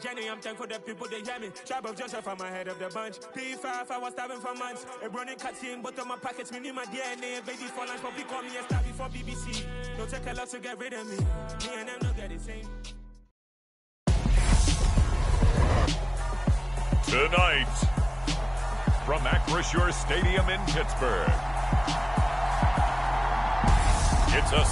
journey. I'm thankful that people, they hear me. Tribe of Joseph, I'm ahead of the bunch. P5, I was starving for months. A running cutscene, but on my pockets, me need my DNA. Baby for lunch, but call me a star before BBC. Don't take a lot to get rid of me. Me and them don't get the same. Tonight, from Acrisure Stadium in Pittsburgh, it's a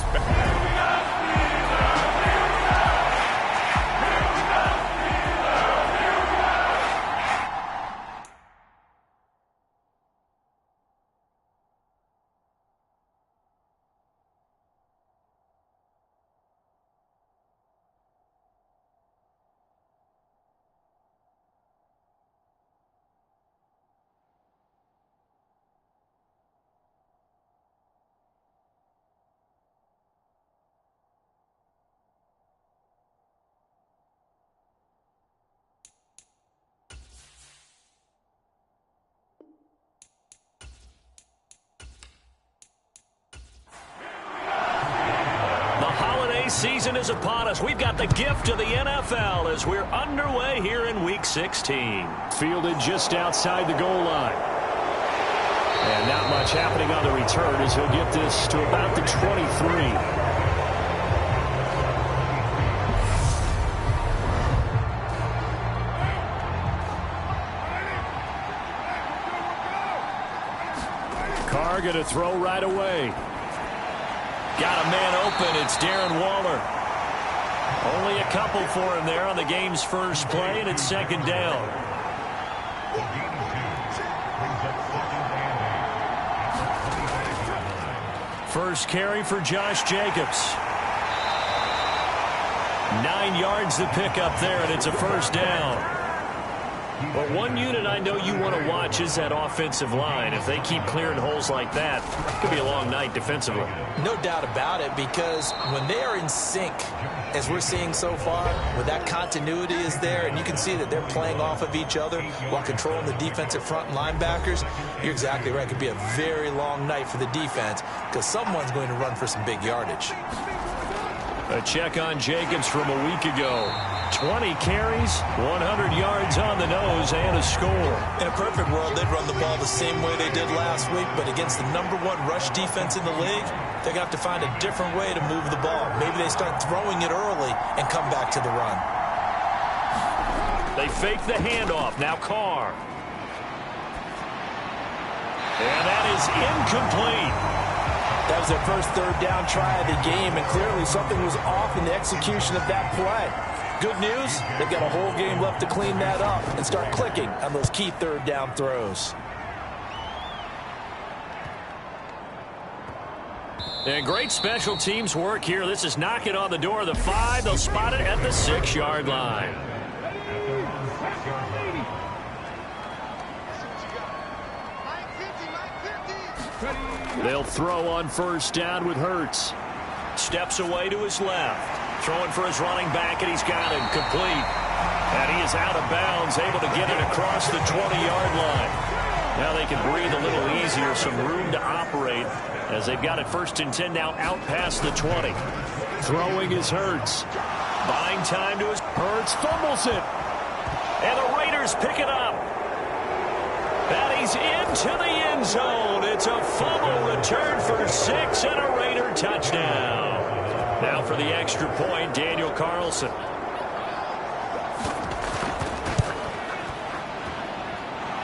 season is upon us. We've got the gift of the NFL as we're underway here in Week 16. Fielded just outside the goal line. And not much happening on the return as he'll get this to about the 23. Carr going to throw right away. Got a man open. It's Darren Waller. Only a couple for him there on the game's first play, and it's second down. First carry for Josh Jacobs. 9 yards to pick up there, and it's a first down. But one unit I know you want to watch is that offensive line. If they keep clearing holes like that, it could be a long night defensively. No doubt about it, because when they are in sync, as we're seeing so far, when that continuity is there, and you can see that they're playing off of each other while controlling the defensive front linebackers, you're exactly right. It could be a very long night for the defense because someone's going to run for some big yardage. A check on Jacobs from a week ago. 20 carries, 100 yards on the nose, and a score. In a perfect world, they'd run the ball the same way they did last week, but against the #1 rush defense in the league, they're going to have to find a different way to move the ball. Maybe they start throwing it early and come back to the run. They fake the handoff. Now Carr. And that is incomplete. That was their first third down try of the game, and clearly something was off in the execution of that play. Good news, they've got a whole game left to clean that up and start clicking on those key third down throws. And great special teams work here. This is knocking on the door of the 5. They'll spot it at the 6-yard line. They'll throw on first down with Hurts. Steps away to his left. Throwing for his running back, and he's got him complete. And he is out of bounds, able to get it across the 20-yard line. Now they can breathe a little easier, some room to operate as they've got it 1st and 10 now out past the 20. Throwing is Hurts. Buying time to his... Hurts fumbles it. And the Raiders pick it up. And he's into the end zone. It's a fumble return for 6 and a Raider touchdown. Now for the extra point, Daniel Carlson.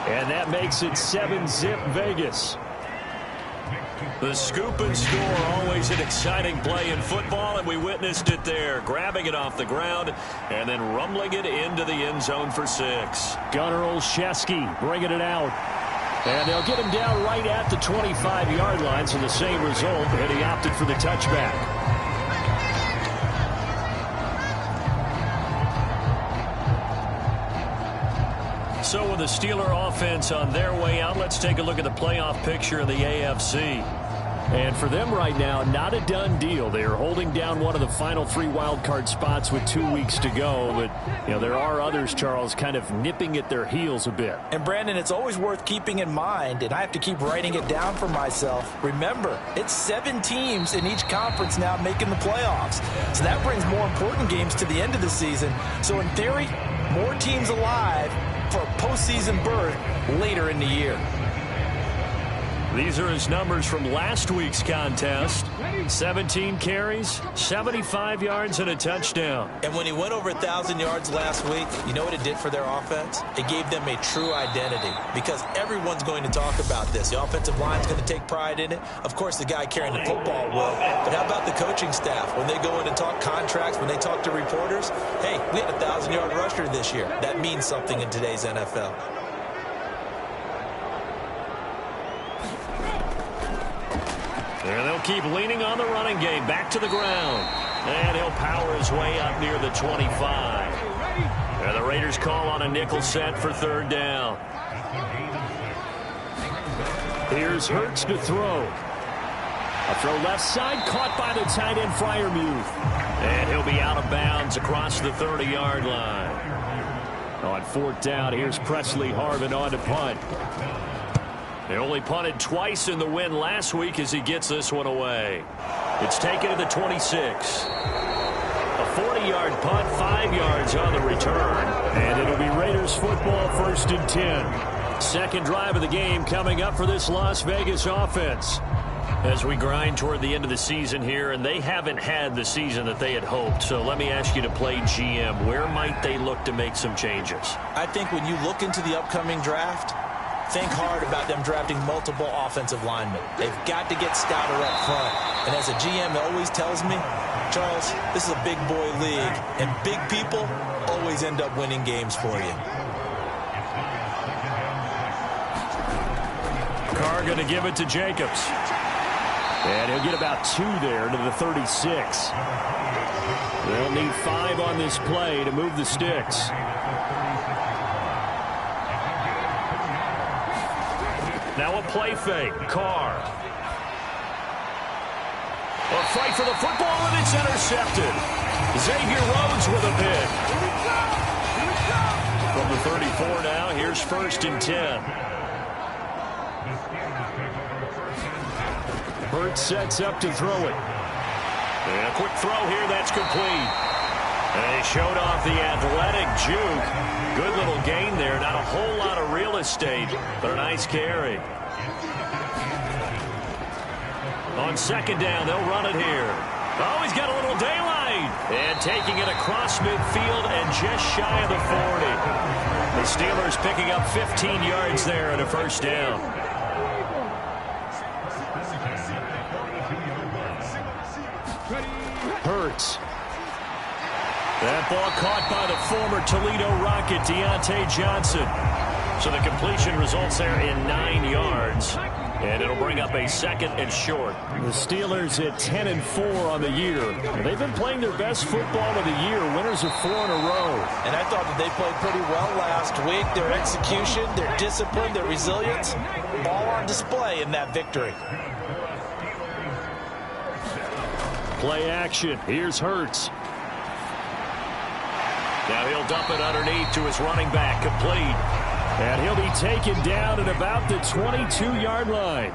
And that makes it 7-zip Vegas. The scoop and score, always an exciting play in football, and we witnessed it there. Grabbing it off the ground and then rumbling it into the end zone for 6. Gunnar Olszewski bringing it out. And they'll get him down right at the 25-yard line, so the same result, and he opted for the touchback. So with the Steeler offense on their way out, let's take a look at the playoff picture of the AFC. And for them right now, not a done deal. They are holding down one of the final 3 wild card spots with 2 weeks to go. But, you know, there are others, Charles, kind of nipping at their heels a bit. And, Brandon, it's always worth keeping in mind, and I have to keep writing it down for myself. Remember, it's 7 teams in each conference now making the playoffs. So that brings more important games to the end of the season. So, in theory, more teams alive for a postseason berth later in the year. These are his numbers from last week's contest. 17 carries, 75 yards, and a touchdown. And when he went over 1,000 yards last week, you know what it did for their offense? It gave them a true identity because everyone's going to talk about this. The offensive line's going to take pride in it. Of course, the guy carrying the football will. But how about the coaching staff? When they go in and talk contracts, when they talk to reporters, hey, we had a 1,000-yard rusher this year. That means something in today's NFL. And they'll keep leaning on the running game. Back to the ground. And he'll power his way up near the 25. And the Raiders call on a nickel set for third down. Here's Hurts to throw. A throw left side, caught by the tight end Freiermuth. And he'll be out of bounds across the 30-yard line. On fourth down, here's Presley Harvin on to punt. They only punted twice in the win last week as he gets this one away. It's taken to the 26. A 40-yard punt, 5 yards on the return. And it'll be Raiders football, 1st and 10. Second drive of the game coming up for this Las Vegas offense. As we grind toward the end of the season here, and they haven't had the season that they had hoped. So let me ask you to play GM. Where might they look to make some changes? I think when you look into the upcoming draft, think hard about them drafting multiple offensive linemen. They've got to get stouter up front. And as a GM always tells me, Charles, this is a big boy league, and big people always end up winning games for you. Carr going to give it to Jacobs. And he'll get about 2 there to the 36. They'll need 5 on this play to move the sticks. Now a play fake. Carr. A fight for the football, and it's intercepted. Xavier Rhodes with a pick. From the 34 now, here's 1st and 10. Hurts sets up to throw it. And a quick throw here, that's complete. And he showed off the athletic juke. Good little gain there. Not a whole lot of real estate, but a nice carry. On second down, they'll run it here. Oh, he's got a little daylight. And taking it across midfield and just shy of the 40. The Steelers picking up 15 yards there and a first down. Hurts. That ball caught by the former Toledo Rocket, Deontay Johnson. So the completion results there in 9 yards. And it'll bring up a 2nd and short. The Steelers at 10-4 on the year. They've been playing their best football of the year. Winners of 4 in a row. And I thought that they played pretty well last week. Their execution, their discipline, their resilience, all on display in that victory. Play action. Here's Hurts. Now he'll dump it underneath to his running back. Complete. And he'll be taken down at about the 22-yard line.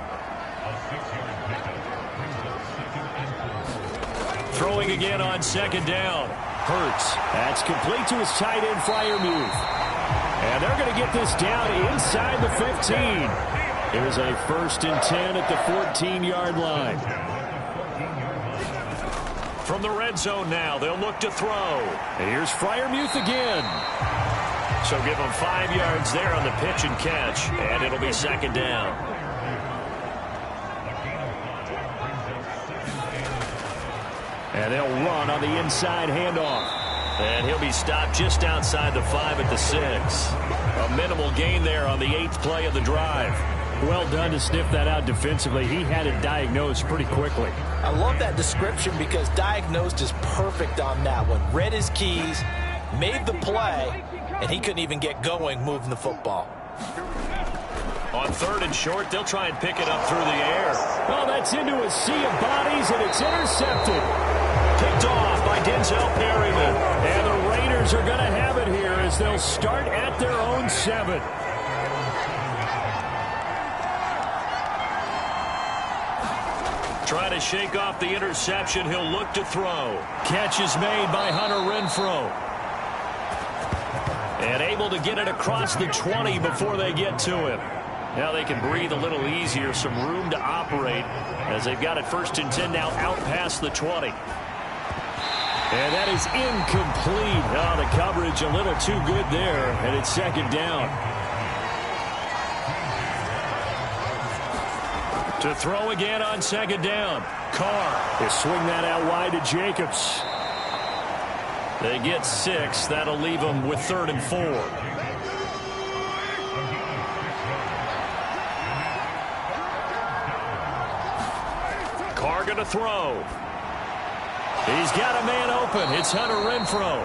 Throwing again on second down. Hurts. That's complete to his tight end, Freiermuth. And they're going to get this down inside the 15. Here's a 1st and 10 at the 14-yard line. From the red zone now, they'll look to throw. And here's Freiermuth again. So give them 5 yards there on the pitch and catch, and it'll be 2nd down. And they'll run on the inside handoff. And he'll be stopped just outside the 5 at the 6. A minimal gain there on the 8th play of the drive. Well done to sniff that out defensively. He had it diagnosed pretty quickly. I love that description because diagnosed is perfect on that one. Read his keys, made the play, and he couldn't even get going moving the football. On 3rd and short, they'll try and pick it up through the air. Oh, that's into a sea of bodies, and it's intercepted. Picked off by Denzel Perryman. And the Raiders are going to have it here as they'll start at their own 7. Trying to shake off the interception. He'll look to throw. Catch is made by Hunter Renfrow. And able to get it across the 20 before they get to him. Now they can breathe a little easier, some room to operate as they've got it 1st and 10 now out past the 20. And that is incomplete. Oh, the coverage a little too good there, and it's 2nd down. To throw again on 2nd down. Carr will swing that out wide to Jacobs. They get 6. That'll leave them with 3rd and 4. Carr going to throw. He's got a man open. It's Hunter Renfrow.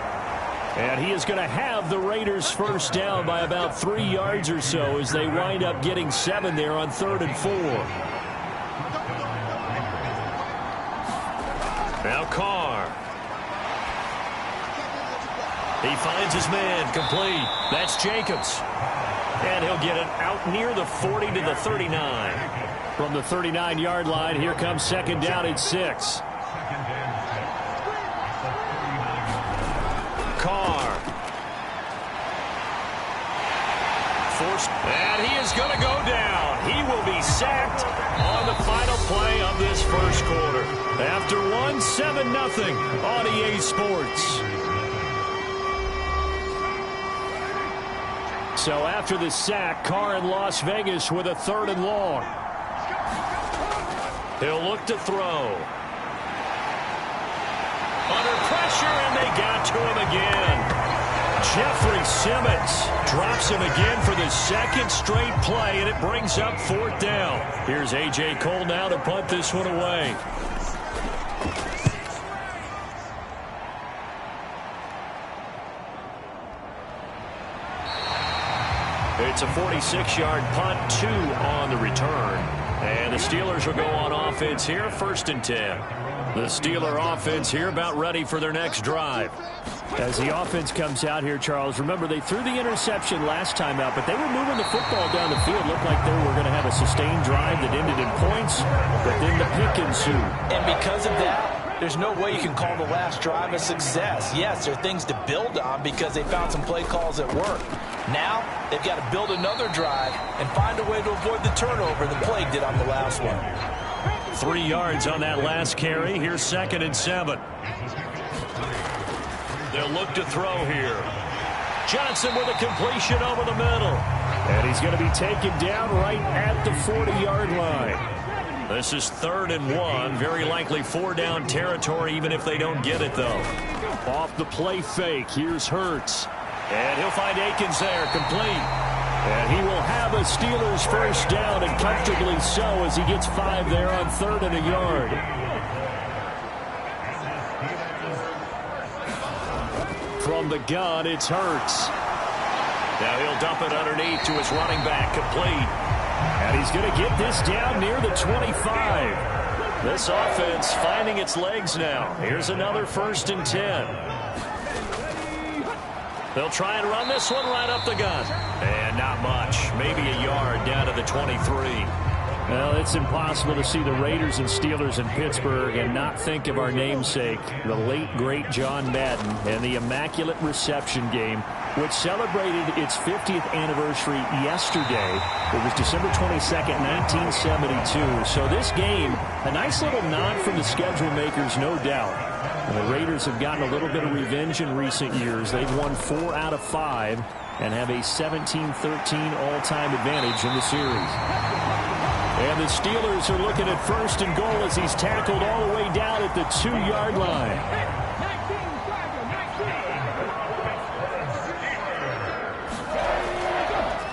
And he is going to have the Raiders 1st down by about 3 yards or so as they wind up getting 7 there on 3rd and 4. Now Carr. He finds his man complete. That's Jacobs. And he'll get it out near the 40 to the 39. From the 39-yard line, here comes 2nd down and 6. Carr. Forced. And he is going to go down. He will be sacked on the final play of this 1st quarter. After 7-0 on EA Sports. So after the sack, Carr in Las Vegas with a 3rd and long. He'll look to throw. Under pressure, and they got to him again. Jeffrey Simmons drops him again for the 2nd straight play, and it brings up 4th down. Here's A.J. Cole now to punt this one away. It's a 46-yard punt, 2 on the return. And the Steelers will go on offense here, 1st and 10. The Steeler offense here about ready for their next drive. As the offense comes out here, Charles, remember they threw the interception last time out, but they were moving the football down the field. Looked like they were going to have a sustained drive that ended in points, but then the pick ensued. And because of that, there's no way you can call the last drive a success. Yes, there are things to build on because they found some play calls that work. Now, they've got to build another drive and find a way to avoid the turnover the play did on the last one. 3 yards on that last carry. Here's 2nd and 7. They'll look to throw here. Johnson with a completion over the middle. And he's going to be taken down right at the 40-yard line. This is 3rd and 1. Very likely 4-down territory, even if they don't get it, though. Off the play fake. Here's Hurts. And he'll find Akins there, complete. And he will have a Steelers 1st down, and comfortably so as he gets 5 there on 3rd and a yard. From the gun, it's Hurts. Now he'll dump it underneath to his running back, complete. And he's going to get this down near the 25. This offense finding its legs now. Here's another 1st and 10. They'll try and run this one right up the gun. And not much. Maybe a yard down to the 23. Well, it's impossible to see the Raiders and Steelers in Pittsburgh and not think of our namesake, the late, great John Madden, and the Immaculate Reception game, which celebrated its 50th anniversary yesterday. It was December 22nd, 1972. So this game, a nice little nod from the schedule makers, no doubt. And the Raiders have gotten a little bit of revenge in recent years. They've won 4 out of 5 and have a 17-13 all-time advantage in the series. And the Steelers are looking at 1st and goal as he's tackled all the way down at the 2-yard line.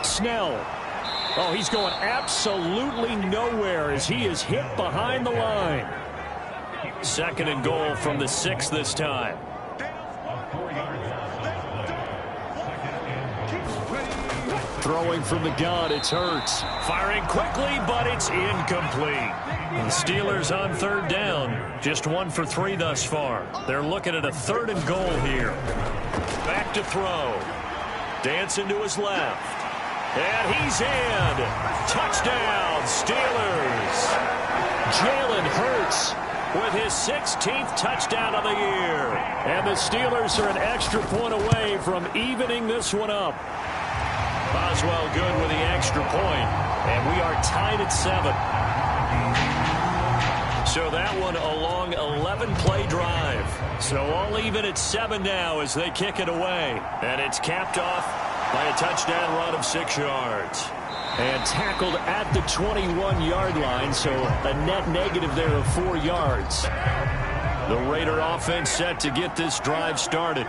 Snell. Oh, he's going absolutely nowhere as he is hit behind the line. 2nd and goal from the 6 this time. Throwing from the gun, it's Hurts. Firing quickly, but it's incomplete. The Steelers on 3rd down. Just 1 for 3 thus far. They're looking at a 3rd and goal here. Back to throw. Dancing to his left. And he's in. Touchdown, Steelers. Jalen Hurts with his 16th touchdown of the year. And the Steelers are an extra point away from evening this one up. Boswell good with the extra point, and we are tied at 7. So that one a long 11-play drive. So all even at 7 now as they kick it away. And it's capped off by a touchdown run of 6 yards. And tackled at the 21-yard line, so a net negative there of 4 yards. The Raider offense set to get this drive started.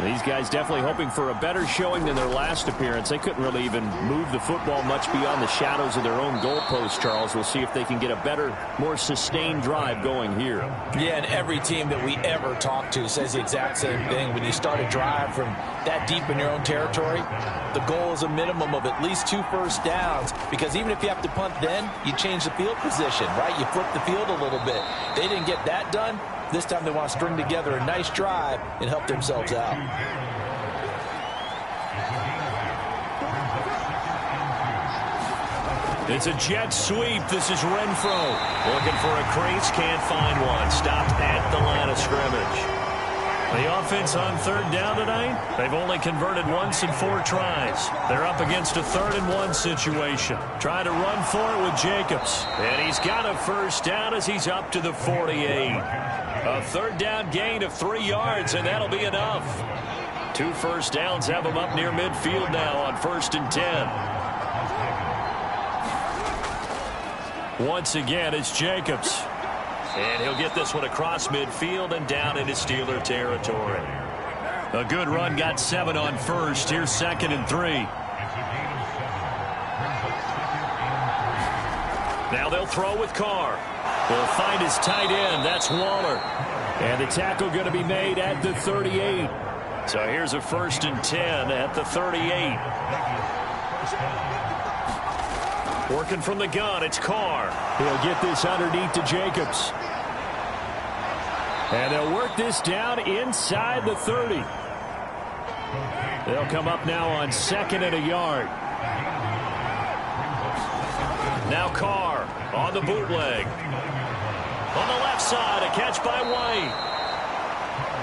These guys definitely hoping for a better showing than their last appearance. They couldn't really even move the football much beyond the shadows of their own goalpost, Charles. We'll see if they can get a better, more sustained drive going here. Yeah, and every team that we ever talk to says the exact same thing. When you start a drive from that deep in your own territory, the goal is a minimum of at least 2 first downs, because even if you have to punt then, you change the field position, right? You flip the field a little bit. They didn't get that done. This time they want to string together a nice drive and help themselves out. It's a jet sweep. This is Renfro. Looking for a crease, can't find one. Stopped at the line of scrimmage. The offense on 3rd down tonight, they've only converted once in 4 tries. They're up against a 3rd and 1 situation. Trying to run for it with Jacobs. And he's got a first down as he's up to the 48. A 3rd down gain of 3 yards, and that'll be enough. 2 first downs have him up near midfield now on 1st and 10. Once again, it's Jacobs. And he'll get this one across midfield and down into Steeler territory. A good run, got 7 on 1st. Here's 2nd and 3. Now they'll throw with Carr. They'll find his tight end. That's Waller. And the tackle going to be made at the 38. So here's a 1st and 10 at the 38. Working from the gun, it's Carr. He'll get this underneath to Jacobs. And they'll work this down inside the 30. They'll come up now on 2nd and a yard. Now Carr on the bootleg. On the left side, a catch by White.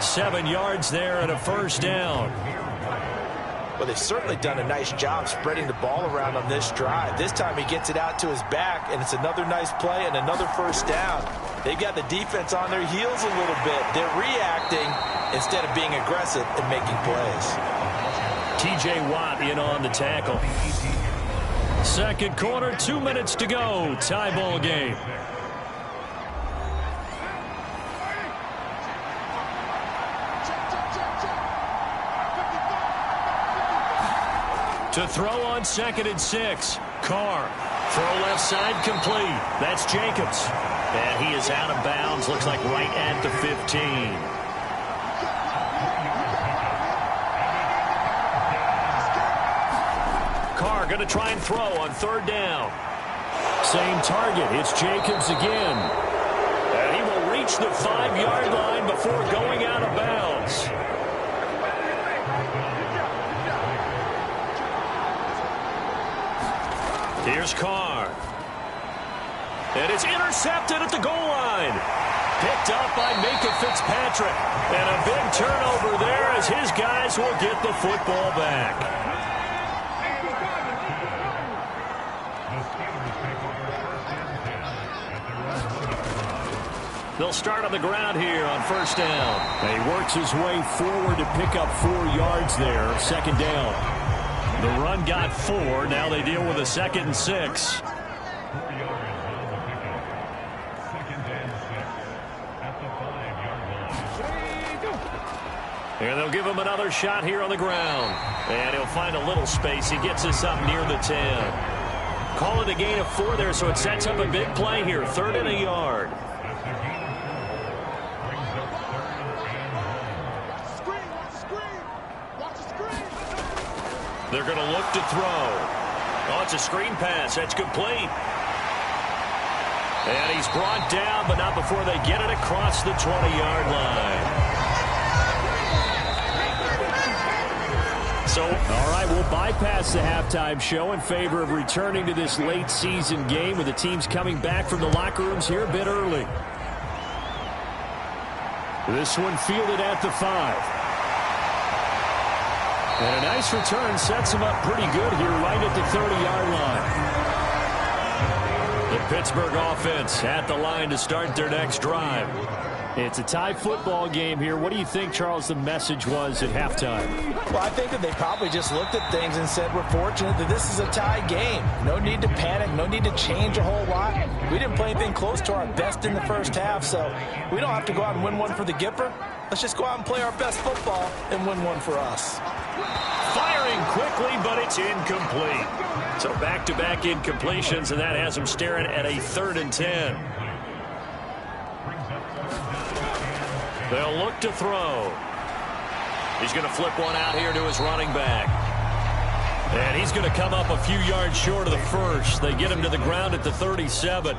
7 yards there and a first down. Well, they've certainly done a nice job spreading the ball around on this drive. This time he gets it out to his back, and it's another nice play and another first down. They've got the defense on their heels a little bit. They're reacting instead of being aggressive and making plays. T.J. Watt in on the tackle. 2nd quarter, 2 minutes to go. Tie ball game. To throw on 2nd and 6. Carr. Throw left side complete. That's Jacobs. And he is out of bounds. Looks like right at the 15. Carr going to try and throw on 3rd down. Same target. It's Jacobs again. And he will reach the 5-yard line before going out of bounds. Here's Carr. And it's intercepted at the goal line. Picked up by Minka Fitzpatrick. And a big turnover there as his guys will get the football back. They'll start on the ground here on 1st down. And he works his way forward to pick up 4 yards there. 2nd down. The run got 4. Now they deal with a 2nd and 6. And they'll give him another shot here on the ground. And he'll find a little space. He gets us up near the 10. Call it a gain of 4 there, so it sets up a big play here. 3rd and a yard. They're going to look to throw. Oh, it's a screen pass. That's complete. And he's brought down, but not before they get it across the 20-yard line. So, all right, we'll bypass the halftime show in favor of returning to this late season game with the teams coming back from the locker rooms here a bit early. This one fielded at the 5. And a nice return sets him up pretty good here right at the 30-yard line. The Pittsburgh offense at the line to start their next drive. It's a tie football game here. What do you think, Charles, the message was at halftime? Well, I think that they probably just looked at things and said, we're fortunate that this is a tie game. No need to panic. No need to change a whole lot. We didn't play anything close to our best in the first half, so we don't have to go out and win one for the Gipper. Let's just go out and play our best football and win one for us. Firing quickly, but it's incomplete. So back-to-back incompletions, and that has him staring at a 3rd and 10. They'll look to throw. He's going to flip one out here to his running back. And he's going to come up a few yards short of the first. They get him to the ground at the 37.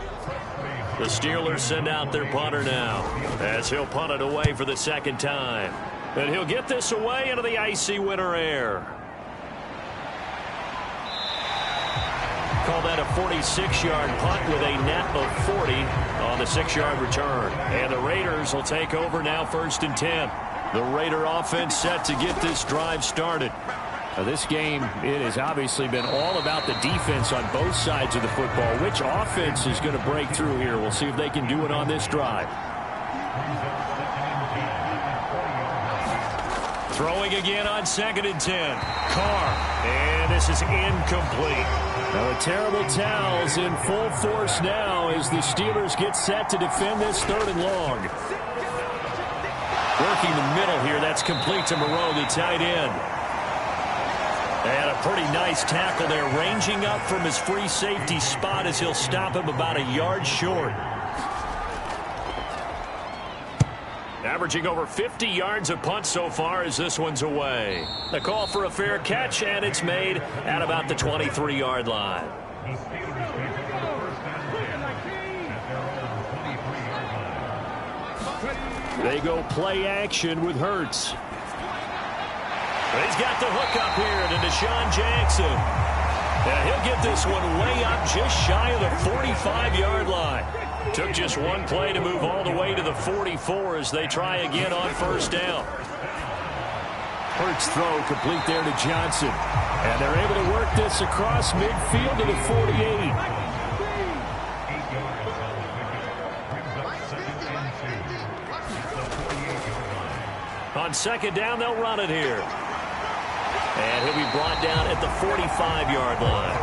The Steelers send out their punter now as he'll punt it away for the second time. And he'll get this away into the icy winter air. Call that a 46-yard punt with a net of 40 on the 6-yard return. And the Raiders will take over now 1st and 10. The Raider offense set to get this drive started. Now this game, it has obviously been all about the defense on both sides of the football. Which offense is going to break through here? We'll see if they can do it on this drive. Throwing again on 2nd and 10. Carr. And this is incomplete. Now the terrible towels in full force now as the Steelers get set to defend this 3rd and long. Working the middle here. That's complete to Moreau, the tight end. And a pretty nice tackle there. Ranging up from his free safety spot as he'll stop him about a yard short. Averaging over 50 yards a punt so far as this one's away. The call for a fair catch, and it's made at about the 23-yard line. They go play action with Hurts. He's got the hook up here to Deshaun Jackson. And he'll get this one way up just shy of the 45-yard line. Took just one play to move all the way to the 44 as they try again on 1st down. Hurts throw complete there to Johnson. And they're able to work this across midfield to the 48. On 2nd down, they'll run it here. And he'll be brought down at the 45-yard line.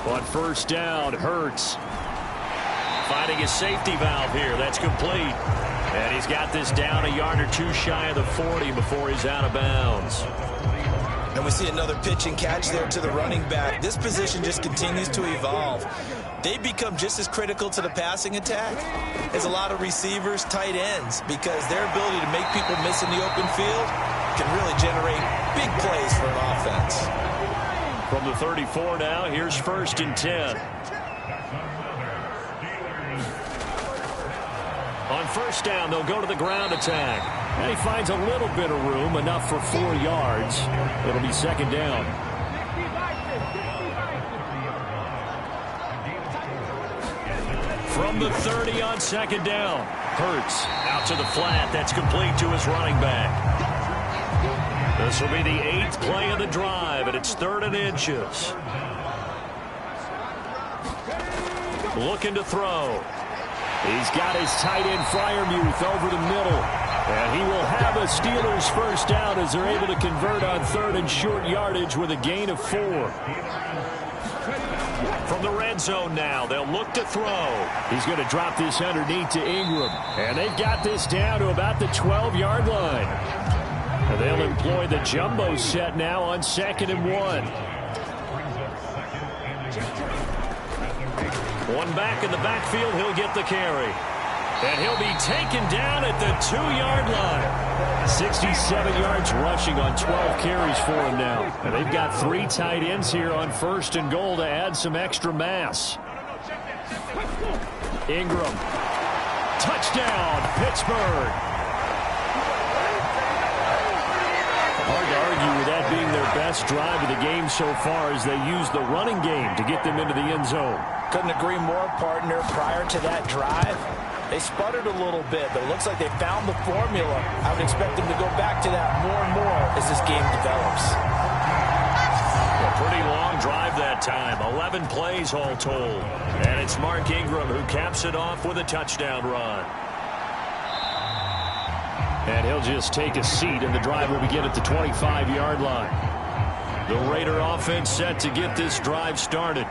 On 1st down, Hurts finding his safety valve here. That's complete. And he's got this down a yard or two shy of the 40 before he's out of bounds. And we see another pitch and catch there to the running back. This position just continues to evolve. They become just as critical to the passing attack as a lot of receivers, tight ends, because their ability to make people miss in the open field can really generate big plays for an offense. From the 34 now, here's 1st and 10. On 1st down, they'll go to the ground attack. And he finds a little bit of room, enough for 4 yards. It'll be 2nd down. From the 30 on 2nd down. Hurts out to the flat. That's complete to his running back. This will be the 8th play of the drive, and it's 3rd and inches. Looking to throw. He's got his tight end Freiermuth over the middle. And he will have a Steelers 1st down as they're able to convert on 3rd and short yardage with a gain of 4. From the red zone now, they'll look to throw. He's going to drop this underneath to Ingram. And they've got this down to about the 12-yard line. And they'll employ the jumbo set now on 2nd and 1. One back in the backfield, he'll get the carry. And he'll be taken down at the 2-yard line. 67 yards rushing on 12 carries for him now. And they've got 3 tight ends here on 1st and goal to add some extra mass. Ingram. Touchdown, Pittsburgh. Hard to argue with that being their best drive of the game so far as they use the running game to get them into the end zone. Couldn't agree more, partner. Prior to that drive, they sputtered a little bit, but it looks like they found the formula. I would expect them to go back to that more and more as this game develops. A pretty long drive that time. 11 plays all told. And it's Mark Ingram who caps it off with a touchdown run. And he'll just take a seat, and the drive will begin at the 25-yard line. The Raider offense set to get this drive started.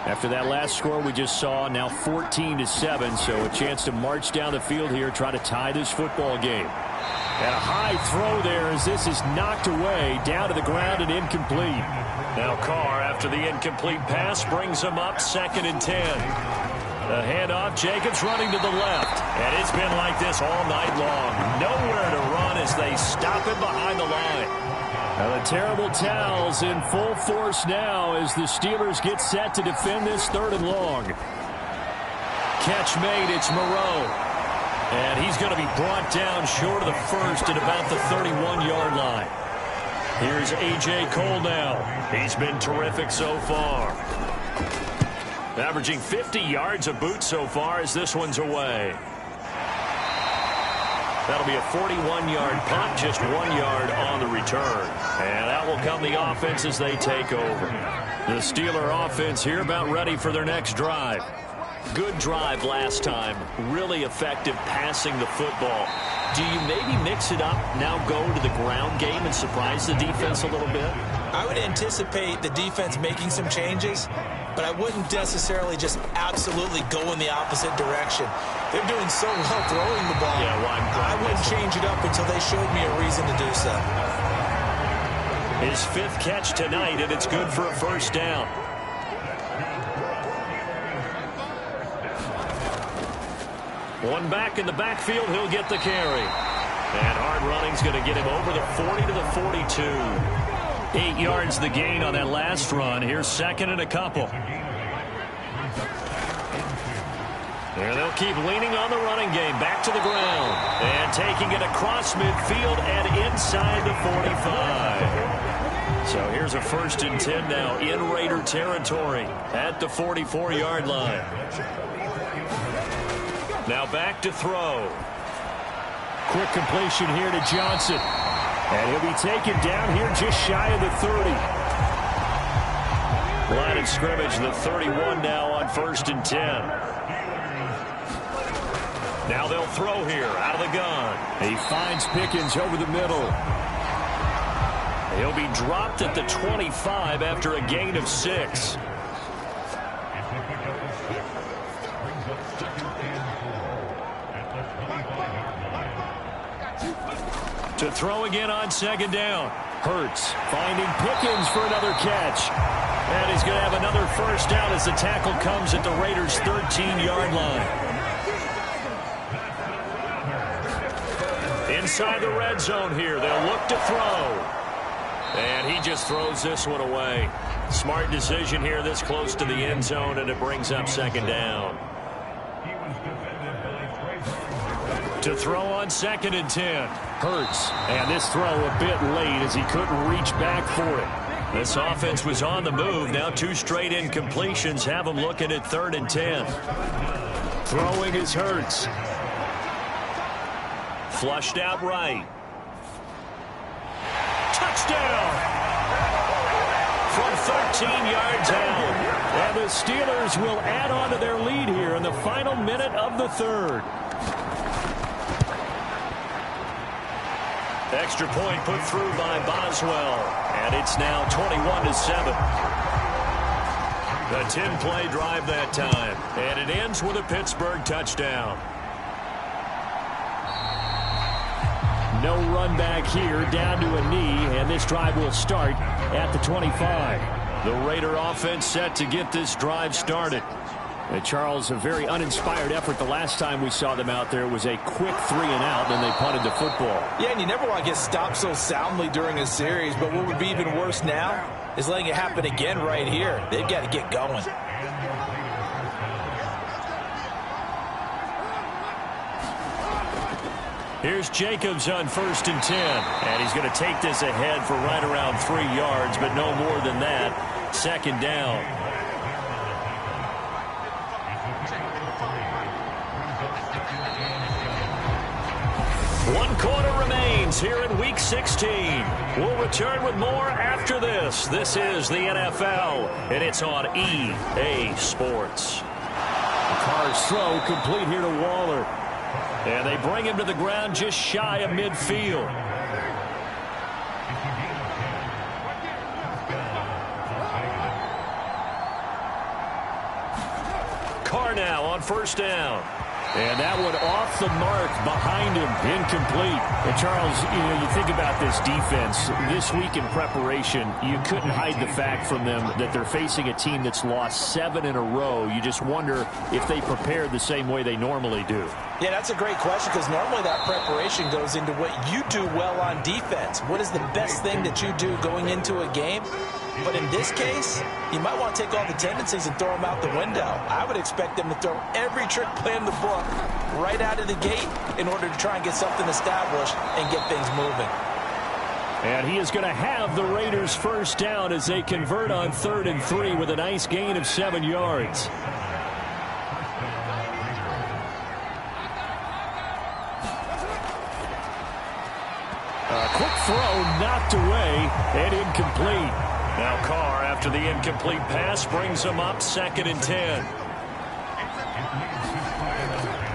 After that last score we just saw, now 14-7, so a chance to march down the field here, try to tie this football game. And a high throw there as this is knocked away, down to the ground and incomplete. Now Carr, after the incomplete pass, brings him up 2nd and 10. The handoff, Jacobs running to the left. And it's been like this all night long. Nowhere to run as they stop him behind the line. Now the terrible towels in full force now as the Steelers get set to defend this 3rd and long. Catch made, it's Moreau. And he's going to be brought down short of the first at about the 31-yard line. Here's A.J. Cole now. He's been terrific so far. Averaging 50 yards a boot so far as this one's away. That'll be a 41-yard punt, just 1 yard on the return. And out will come the offense as they take over. The Steeler offense here about ready for their next drive. Good drive last time. Really effective passing the football. Do you maybe mix it up, now go to the ground game and surprise the defense a little bit? I would anticipate the defense making some changes, but I wouldn't necessarily just absolutely go in the opposite direction. They're doing so well throwing the ball. Yeah, well, I wouldn't change it up until they showed me a reason to do so. His 5th catch tonight, and it's good for a 1st down. One back in the backfield, he'll get the carry. And hard running's going to get him over the 40 to the 42. 8 yards the gain on that last run. Here's 2nd and a couple. And they'll keep leaning on the running game. Back to the ground. And taking it across midfield and inside the 45. So here's a 1st and 10 now in Raider territory at the 44-yard line. Now back to throw. Quick completion here to Johnson. And he'll be taken down here just shy of the 30. Line of scrimmage, the 31 now on 1st and 10. Now they'll throw here out of the gun. He finds Pickens over the middle. He'll be dropped at the 25 after a gain of 6. To throw again on 2nd down. Hurts finding Pickens for another catch. And he's going to have another 1st down as the tackle comes at the Raiders' 13-yard line. Inside the red zone here. They'll look to throw. And he just throws this one away. Smart decision here this close to the end zone, and it brings up 2nd down. To throw on 2nd and 10. Hurts. And this throw a bit late as he couldn't reach back for it. This offense was on the move. Now 2 straight incompletions have them looking at 3rd and 10. Throwing is Hurts. Flushed out right. Touchdown! From 13 yards out. And the Steelers will add on to their lead here in the final minute of the 3rd. Extra point put through by Boswell. And it's now 21-7. A 10-play drive that time. And it ends with a Pittsburgh touchdown. No run back here, down to a knee, and this drive will start at the 25. The Raider offense set to get this drive started. Charles, a very uninspired effort the last time we saw them out there. It was a quick 3 and out, then they punted the football. Yeah, and you never want to get stopped so soundly during a series, but what would be even worse now is letting it happen again right here. They've got to get going. Here's Jacobs on 1st and 10. And he's going to take this ahead for right around 3 yards, but no more than that. 2nd down. One quarter remains here in Week 16. We'll return with more after this. This is the NFL, and it's on EA Sports. The Carr's throw complete here to Waller. And they bring him to the ground just shy of midfield. Carr now on 1st down. And that one off the mark behind him, incomplete. And Charles, you think about this defense. This week in preparation, you couldn't hide the fact from them that they're facing a team that's lost 7 in a row. You just wonder if they prepared the same way they normally do. Yeah, that's a great question because normally that preparation goes into what you do well on defense. What is the best thing that you do going into a game? But in this case, you might want to take all the tendencies and throw them out the window. I would expect them to throw every trick play in the book right out of the gate in order to try and get something established and get things moving. And he is going to have the Raiders 1st down as they convert on 3rd and 3 with a nice gain of 7 yards. A quick throw knocked away and incomplete. Now Carr, after the incomplete pass, brings him up 2nd and 10.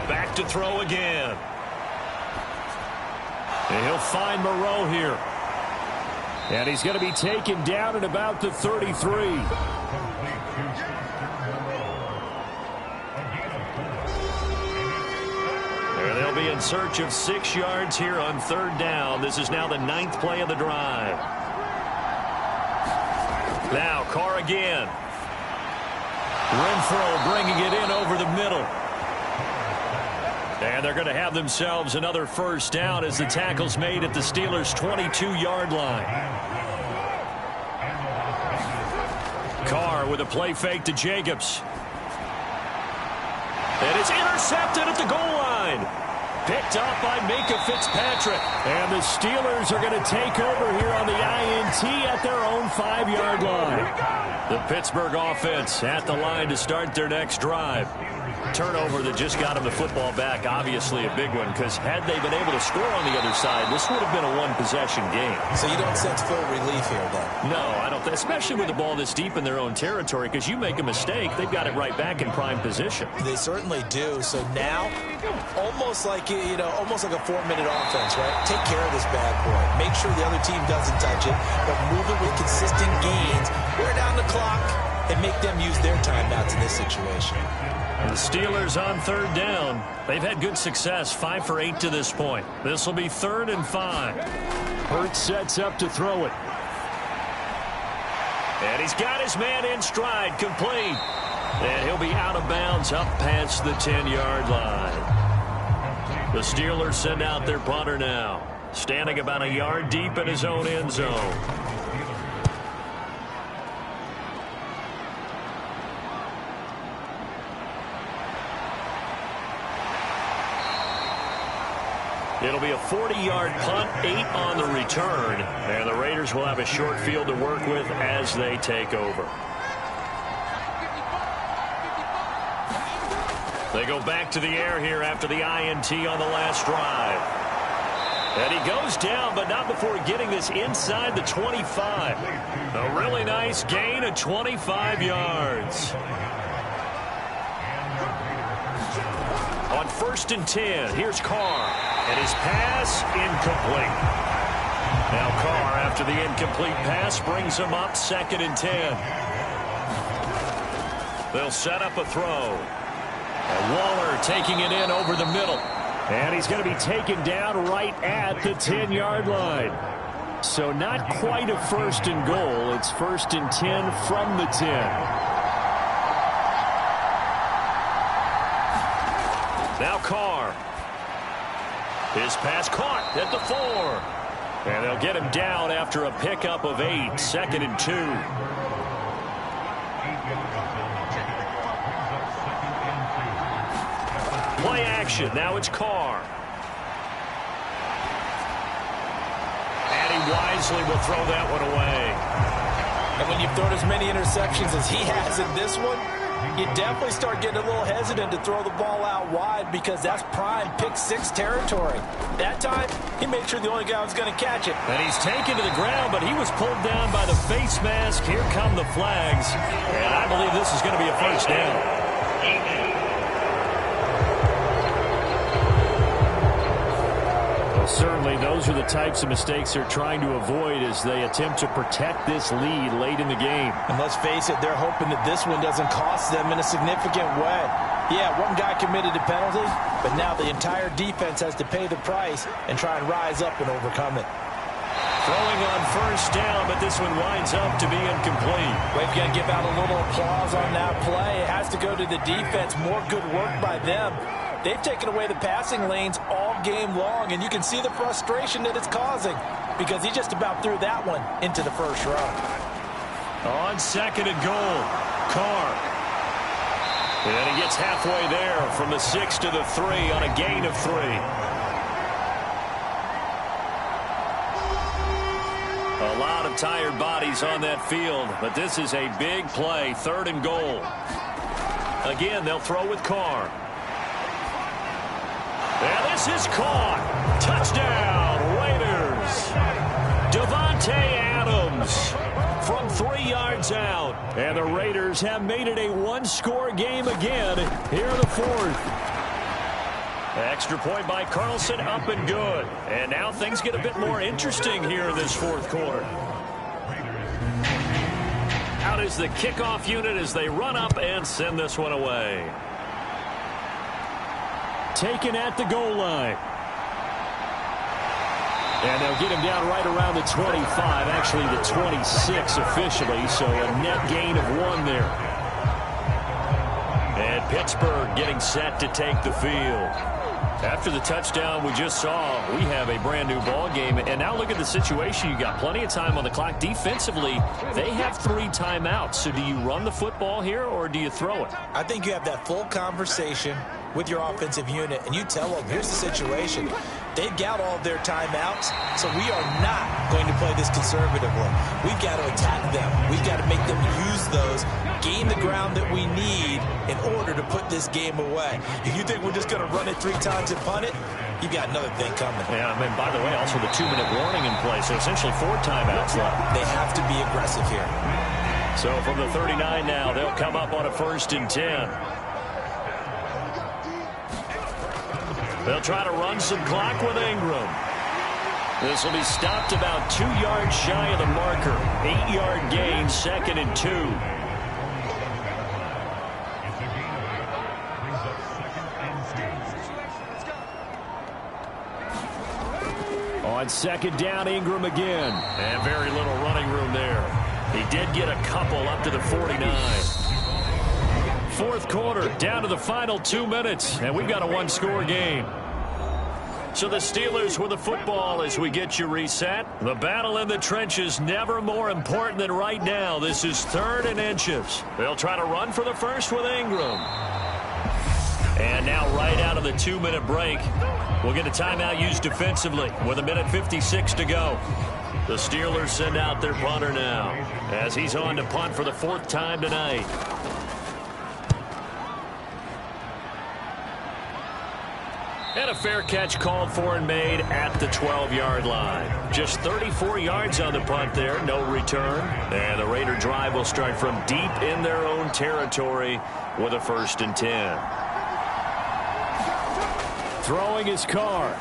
Back to throw again. And he'll find Moreau here. And he's going to be taken down at about the 33. They'll be in search of 6 yards here on 3rd down. This is now the 9th play of the drive. Now Carr again. Renfro bringing it in over the middle. And they're going to have themselves another 1st down as the tackle's made at the Steelers' 22-yard line. Carr with a play fake to Jacobs. And it's intercepted at the goal line. Picked up by Minka Fitzpatrick. And the Steelers are going to take over here on the INT at their own 5-yard line. The Pittsburgh offense at the line to start their next drive. Turnover that just got him the football back, obviously a big one, because had they been able to score on the other side, this would have been a one-possession game. So you don't sense full relief here, then? No, I don't. Especially with the ball this deep in their own territory, because you make a mistake, they've got it right back in prime position. They certainly do. So now, almost like almost like a 4-minute offense, right? Take care of this bad boy. Make sure the other team doesn't touch it, but move it with consistent gains. Wear down the clock and make them use their timeouts in this situation. The Steelers on 3rd down. They've had good success, 5 for 8 to this point. This will be 3rd and 5. Hurts sets up to throw it. And he's got his man in stride, complete. And he'll be out of bounds up past the 10-yard line. The Steelers send out their punter now, standing about a yard deep in his own end zone. It'll be a 40-yard punt, 8 on the return, and the Raiders will have a short field to work with as they take over. They go back to the air here after the INT on the last drive. And he goes down, but not before getting this inside the 25. A really nice gain of 25 yards. On 1st and 10, here's Carr. And his pass, incomplete. Now Carr, after the incomplete pass, brings him up 2nd and 10. They'll set up a throw. And Waller taking it in over the middle. And he's going to be taken down right at the 10-yard line. So not quite a 1st and goal. It's 1st and 10 from the 10. Now Carr. His pass caught at the 4. And they'll get him down after a pickup of 8. 2nd and 2. Play action. Now it's Carr. wisely will throw that one away. And when you've thrown as many interceptions as he has in this one, you definitely start getting a little hesitant to throw the ball out wide because that's prime pick-6 territory. That time, he made sure the only guy was going to catch it. And he's taken to the ground, but he was pulled down by the face mask. Here come the flags. And I believe this is going to be a first down. Certainly, those are the types of mistakes they're trying to avoid as they attempt to protect this lead late in the game. And let's face it, they're hoping that this one doesn't cost them in a significant way. Yeah, one guy committed a penalty, but now the entire defense has to pay the price and try and rise up and overcome it. Throwing on first down, but this one winds up to be incomplete. We've got to give out a little applause on that play. It has to go to the defense. More good work by them. They've taken away the passing lanes all game long, and you can see the frustration that it's causing because he just about threw that one into the first row. On second and goal, Carr. And he gets halfway there from the 6 to the 3 on a gain of 3. A lot of tired bodies on that field, but this is a big play, 3rd and goal. Again, they'll throw with Carr. And this is caught. Touchdown, Raiders. Devontae Adams from 3 yards out. And the Raiders have made it a one-score game again here in the 4th. Extra point by Carlson, up and good. And now things get a bit more interesting here in this 4th quarter. Out is the kickoff unit as they run up and send this one away. Taken at the goal line. And they'll get him down right around the 25, actually the 26 officially, so a net gain of 1 there. And Pittsburgh getting set to take the field. After the touchdown we just saw, we have a brand new ball game. And now look at the situation. You got plenty of time on the clock. Defensively, they have 3 timeouts. So do you run the football here or do you throw it? I think you have that full conversation with your offensive unit, and you tell them, here's the situation. They've got all of their timeouts, so we are not going to play this conservatively. We've got to attack them. We've got to make them use those, gain the ground that we need in order to put this game away. If you think we're just going to run it 3 times and punt it, you've got another thing coming. Yeah, I mean, by the way, also the 2-minute warning in play, so essentially 4 timeouts left. They have to be aggressive here. So from the 39 now, they'll come up on a 1st and 10. They'll try to run some clock with Ingram. This will be stopped about 2 yards shy of the marker. 8-yard gain, 2nd and 2. On 2nd down, Ingram again. And very little running room there. He did get a couple up to the 49. 4th quarter, down to the final 2 minutes, and we've got a one-score game. So the Steelers with the football as we get you reset. The battle in the trenches never more important than right now. This is 3rd and inches. They'll try to run for the first with Ingram. And now right out of the 2-minute break, we'll get a timeout used defensively with 1:56 to go. The Steelers send out their punter now as he's on to punt for the 4th time tonight. And a fair catch called for and made at the 12-yard line. Just 34 yards on the punt there, no return. And the Raider drive will start from deep in their own territory with a 1st and 10. Throwing his Carr.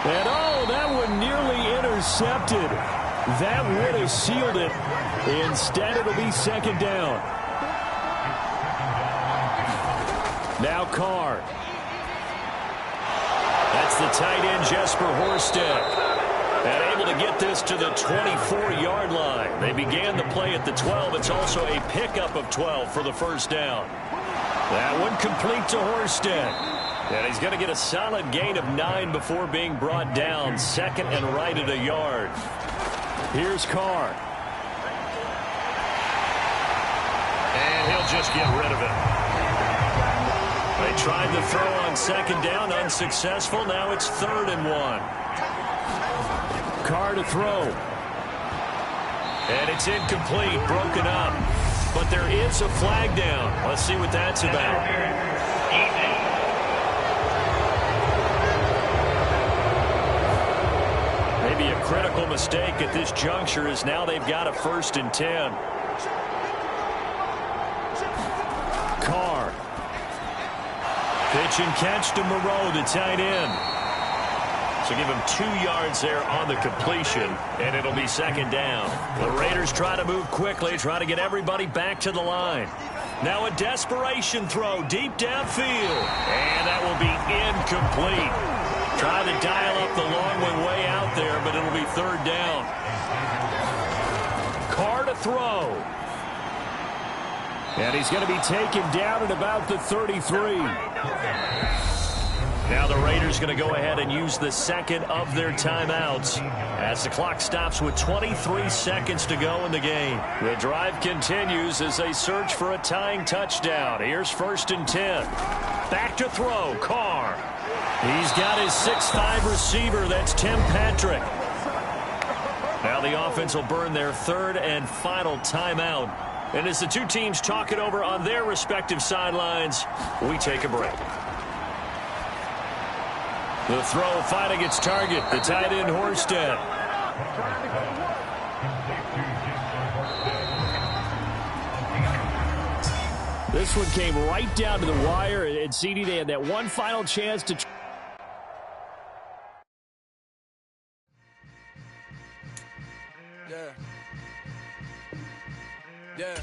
And oh, that one nearly intercepted. That would have sealed it. Instead, it'll be 2nd down. Now Carr. That's the tight end, Jesper Horsted. And able to get this to the 24-yard line. They began the play at the 12. It's also a pickup of 12 for the 1st down. That one complete to Horsted. And he's going to get a solid gain of 9 before being brought down. 2nd and right at a yard. Here's Carr. And he'll just get rid of it. They tried the throw on 2nd down, unsuccessful. Now it's 3rd and 1. Carr to throw. And it's incomplete, broken up. But there is a flag down. Let's see what that's about. Maybe a critical mistake at this juncture as now they've got a 1st and 10. Carr. Pitch and catch to Moreau, the tight end. So give him 2 yards there on the completion, and it'll be 2nd down. The Raiders try to move quickly, try to get everybody back to the line. Now a desperation throw deep downfield, and that will be incomplete. Try to dial up the long one way out there, but it'll be 3rd down. Carr to throw. And he's going to be taken down at about the 33. Now the Raiders going to go ahead and use the 2nd of their timeouts as the clock stops with 23 seconds to go in the game. The drive continues as they search for a tying touchdown. Here's 1st and 10. Back to throw, Carr. He's got his 6'5" receiver. That's Tim Patrick. Now the offense will burn their 3rd and final timeout. And as the two teams talk it over on their respective sidelines, we take a break. The throw finding its target, the tight end Horsted. This one came right down to the wire, and CD, they had that one final chance to... Yeah.